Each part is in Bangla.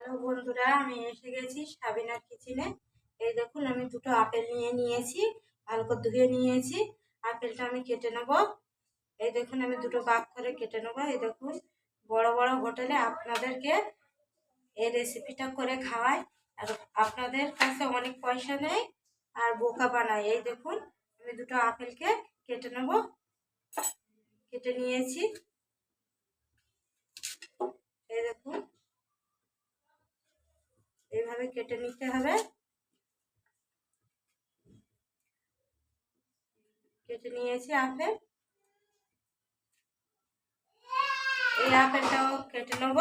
হ্যালো বন্ধুরা, আমি এসে গেছি সাবিনার কিচেনে। এই দেখুন, আমি দুটো আপেল নিয়েছি, ভালো করে ধুয়ে নিয়েছি। আপেলটা আমি কেটে নেব। এই দেখুন, আমি দুটো ভাগ করে কেটে নেব। এই দেখুন, বড় বড় হোটেলে আপনাদেরকে এই রেসিপিটা করে খাওয়ায়, আর আপনাদের কাছে অনেক পয়সা নেয় আর বোকা বানায়। এই দেখুন, আমি দুটো আপেলকে কেটে নেব। কেটে নিয়েছি। এই দেখুন, এইভাবে কেটে নিতে হবে। কেটে নিয়েছি আপেল। এই আপেলটাও কেটে নেব।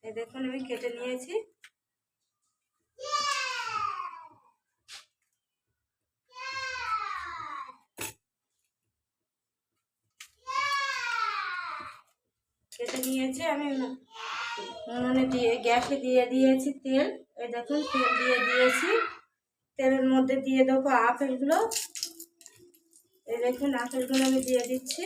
এই দেখুন, আমি কেটে নিয়েছি। কেটে নিয়েছি আমি। উনুনে দিয়ে গ্যাসে দিয়ে দিয়েছি তেল। এই দেখুন, তেল দিয়ে দিয়েছি। তেলের মধ্যে দিয়ে দেবো আপেলগুলো। এই দেখুন, আপেলগুলো আমি দিয়ে দিচ্ছি।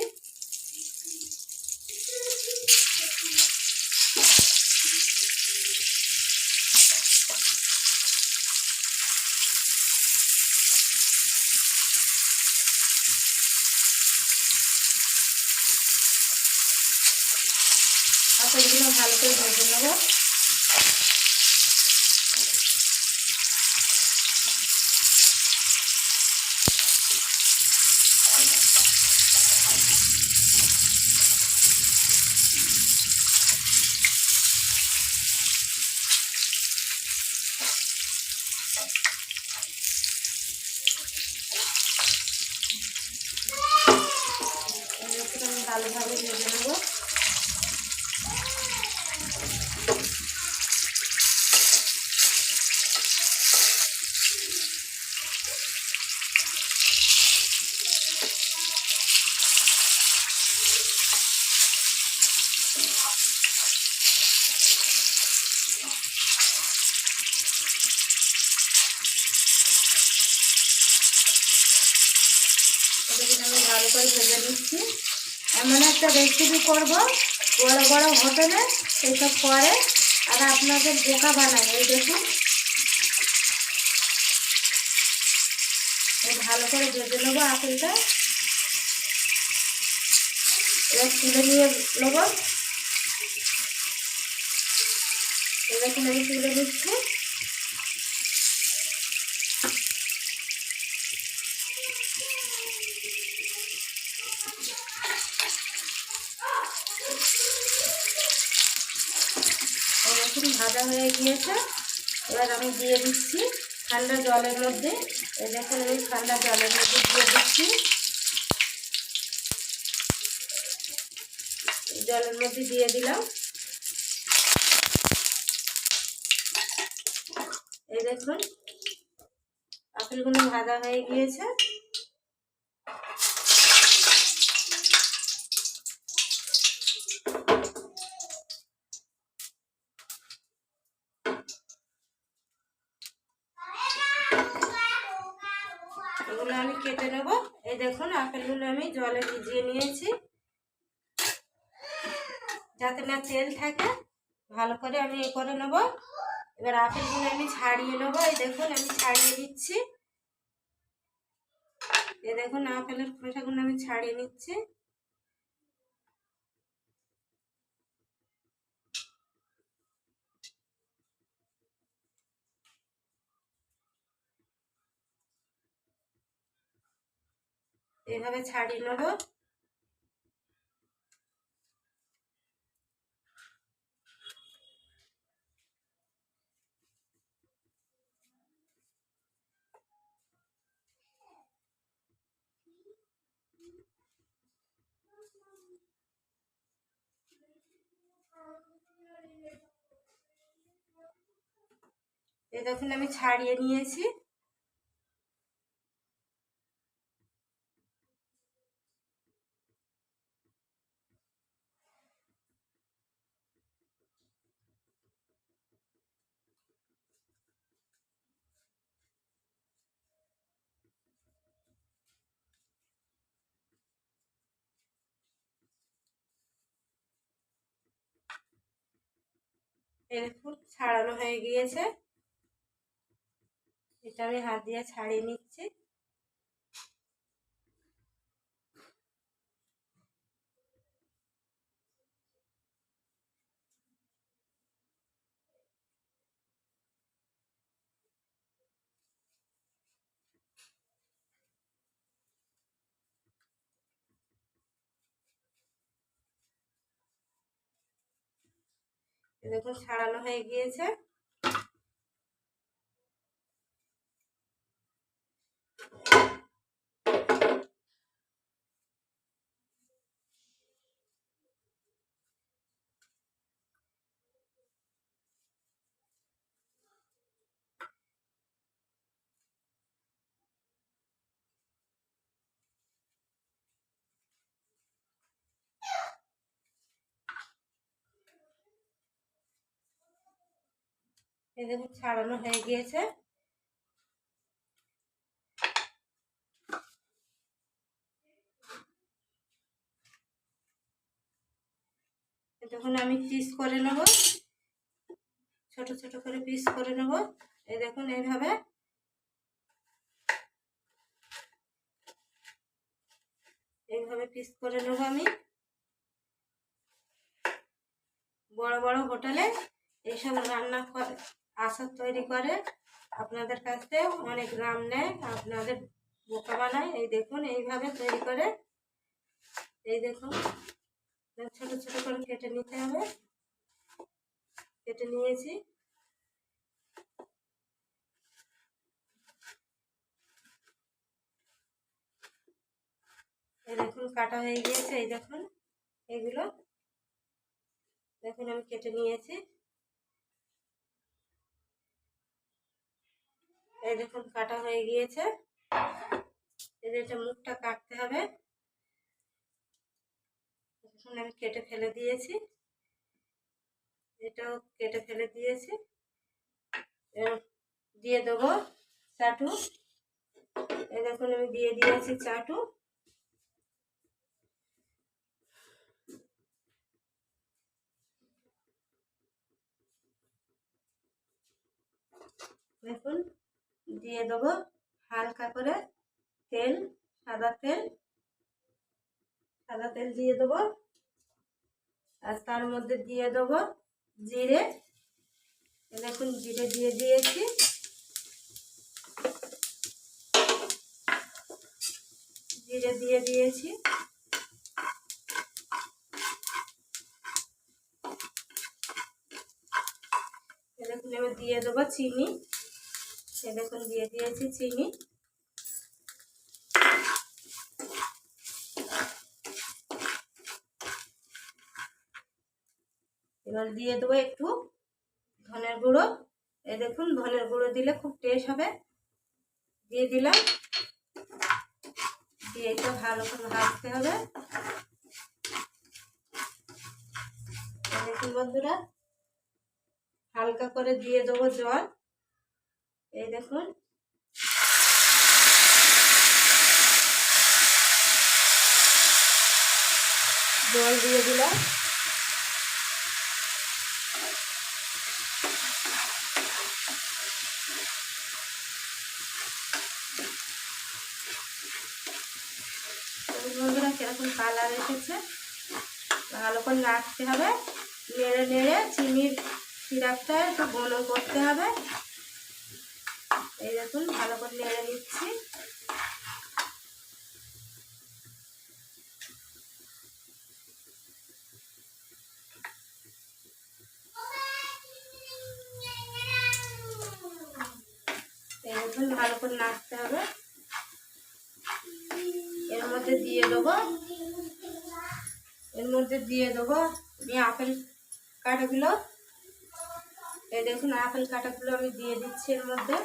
আপেলগুলো ভালো করে ভেজে নেবো। আমি ভালোভাবে ভেজে নেবো। আমি ভালো করে ভেজে নিচ্ছি। এমন একটা রেসিপি করব, বড় বড় হোটেলে এইসব করে আর আপনাদের বোকা বানায়। এই দেখুন, ভালো করে ভেজে নেবো আপেলটা। এবার তুলে নিয়ে নেবো। এই দেখুন, আমি তুলে নিচ্ছি। দেখুন, ভাজা হয়ে গিয়েছে। এবার আমি দিয়ে দিচ্ছি ঠান্ডা জলের মধ্যে। এই দেখুন, আমি ঠান্ডা জলের মধ্যে দিয়ে দিচ্ছি। জলের মধ্যে দিয়ে দিলাম। এই দেখুন, আপেলগুলো ভাজা হয়ে গিয়েছে। এগুলো আমি কেটে নেব। এই দেখুন, আপেলগুলো আমি জলে ভিজিয়ে নিয়েছি যাতে না তেল থাকে। ভালো করে আমি এ করে নেব। এবার আপেলগুলো আমি ছাড়িয়ে নেব। এই দেখুন, আমি ছাড়িয়ে দিচ্ছি। এই দেখুন, আপেলের খোসাগুলো আমি ছাড়িয়ে নিচ্ছি। এইভাবে ছাড়িয়ে নেব। এই দেখুন, আমি ছাড়িয়ে নিয়েছি। এই দেখুন ছাড়ানো হয়ে গিয়েছে। এটা আমি হাত দিয়ে ছাড়িয়ে নিচ্ছি। দেখুন ছাড়ানো হয়ে গিয়েছে। এই দেখুন ছাড়ানো হয়ে গিয়েছে। তখন আমি পিস করে নেব, ছোট ছোট করে পিস করে নেব। এই দেখুন এইভাবে পিস করে নেব আমি। বড় বড় হোটেলে এইসব রান্না করে আচার তৈরি করে, আপনাদের কাছে অনেক গ্রাম নেয়, আপনাদের বোকা বানায়। এই দেখুন এইভাবে তৈরি করে। এই দেখুন ছোট ছোট করে কেটে নিতে হবে। কেটে নিয়েছি। এই দেখুন কাটা হয়ে গিয়েছে। এই দেখুন এগুলো দেখুন আমি কেটে নিয়েছি। এই দেখুন কাটা হয়ে গিয়েছে। এটা মুখটা কাটতে হবে। দেখুন আমি কেটে ফেলে দিয়েছি, এটাও কেটে ফেলে দিয়েছি। দিয়ে দেবো চাটু। এই দেখুন আমি দিয়ে দিয়েছি চাটু। দেখুন দিয়ে দেবো হালকা করে তেল, সাদা তেল। সাদা তেল দিয়ে দেবো, আর তার মধ্যে দিয়ে দেবো জিরে। দেখুন জিরে দিয়ে দিয়েছি। জিরে দিয়ে দিয়েছি। দেখুন এবার দিয়ে দেবো চিনি। দেখুন দিয়ে দিয়েছি চিনি। এবার দিয়ে দেবো একটু ধনের গুঁড়ো। এই দেখুন ধনের গুঁড়ো দিলে খুব টেস্ট হবে। দিয়ে দিলাম। দিয়ে এটা ভালো করে ভাজতে হবে। দেখুন বন্ধুরা হালকা করে দিয়ে দেবো জল। এই দেখুন জল দিয়ে দিলাম। বন্ধুরা কিরকম কালার এসেছে, ভালো করে নাড়তে হবে। নেড়ে নেড়ে চিনির সিরাপটা একটু ঘন করতে হবে। এই দেখুন ভালো করে নেড়ে নিচ্ছি। এই দেখুন ভালো করে নাড়তে হবে। এর মধ্যে দিয়ে দেবো আমি আপেল কাটাগুলো। এই দেখুন আপেল কাটাগুলো আমি দিয়ে দিচ্ছি এর মধ্যে।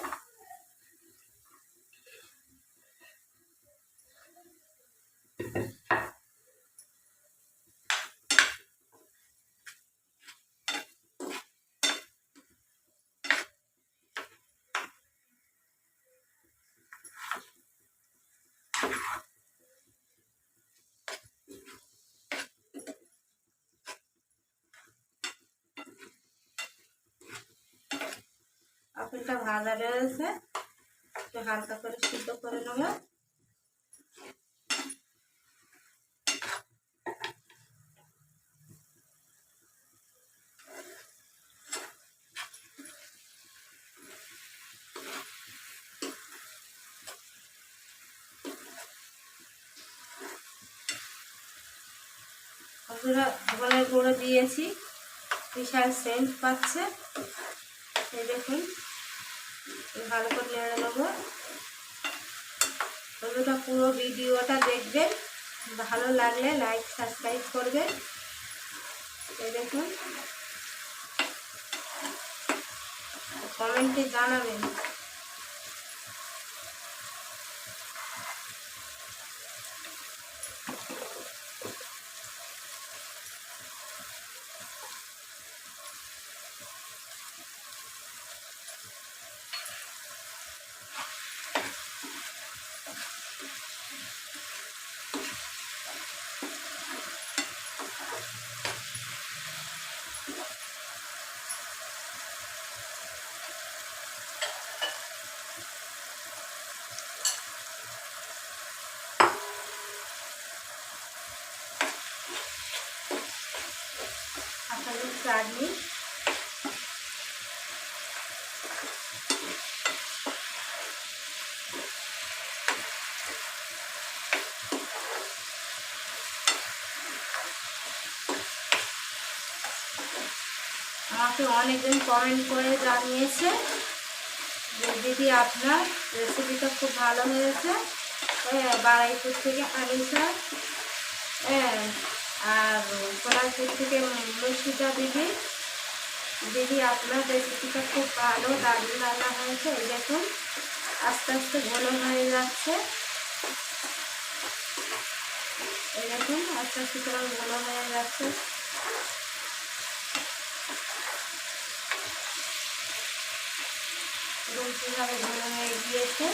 আপেলটা ভাজা রয়েছে, একটু হালকা করে সিদ্ধ করে নেব। ধনের গুঁড়ো দিয়েছি, বিশাল সেন্ট পাচ্ছে। এই দেখুন, ভালো করে নেড়ে নেবো। বন্ধুরা পুরো ভিডিওটা দেখবেন, ভালো লাগলে লাইক সাবস্ক্রাইব করবেন। এই দেখুন, কমেন্টে জানাবেন। আপেলের চাটনি, আমাকে অনেকজন কমেন্ট করে জানিয়েছে যে দিদি আপনার রেসিপিটা খুব ভালো হয়েছে। বারাইপুর থেকে আনিসা, হ্যাঁ, আর সোনারপুর থেকে মুর্শিদা দিদি। দিদি আপনার রেসিপিটা খুব ভালো, দারুণ রান্না হয়েছে। এই দেখুন আস্তে আস্তে ঘন হয়ে যাচ্ছে। এই দেখুন আস্তে আস্তে কেমন ঘন হয়ে যাচ্ছে। এবং কীভাবে ঘন হয়ে গিয়েছে।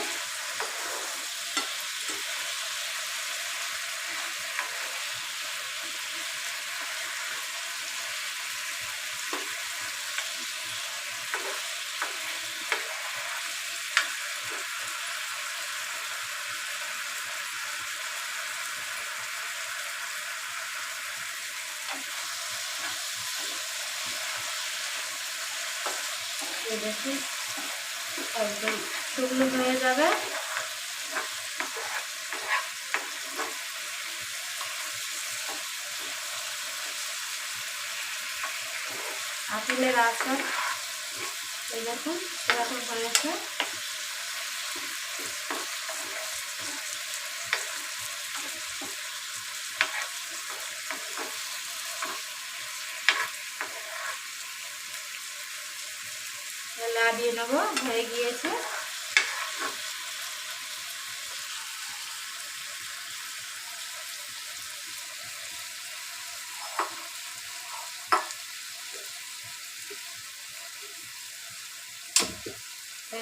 এই দেখুন একদম শুকনো হয়ে যাবে। আপেলের আচার এই দেখুন এরকম হয়েছে। নাড়িয়ে নেবো, হয়ে গিয়েছে।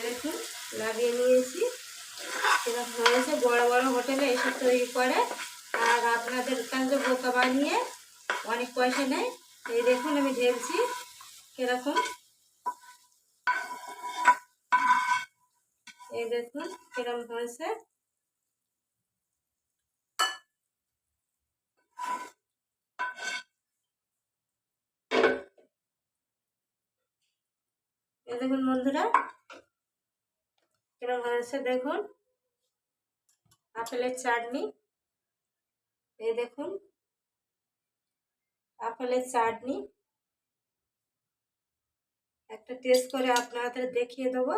দেখুন লাগিয়ে নিয়েছি, এরকম হয়েছে। বড় বড় হোটেলে এসব তৈরি করে, আর আপনাদের কাছে বোকা বানিয়ে অনেক পয়সা নেয়। এই দেখুন আমি ঢেলছি কিরকম, এই দেখুন কিরকম হয়েছে। এই দেখুন বন্ধুরা কিরকম হয়েছে। দেখুন আপেলের চাটনি, এই দেখুন আপেলের চাটনি একটা টেস্ট করে আপনাদের দেখিয়ে দেবো।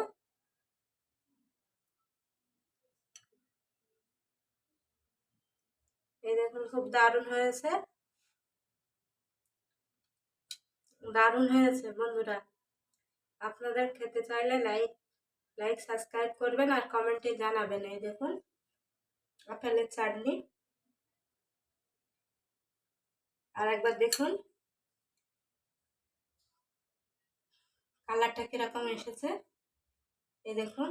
এই দেখুন খুব দারুণ হয়েছে, দারুণ হয়েছে বন্ধুরা। আপনাদের খেতে চাইলে লাইক সাবস্ক্রাইব করবেন আর কমেন্টে জানাবেন। এই দেখুন আপেলের চাটনি, আর একবার দেখুন কালারটা কিরকম এসেছে। এই দেখুন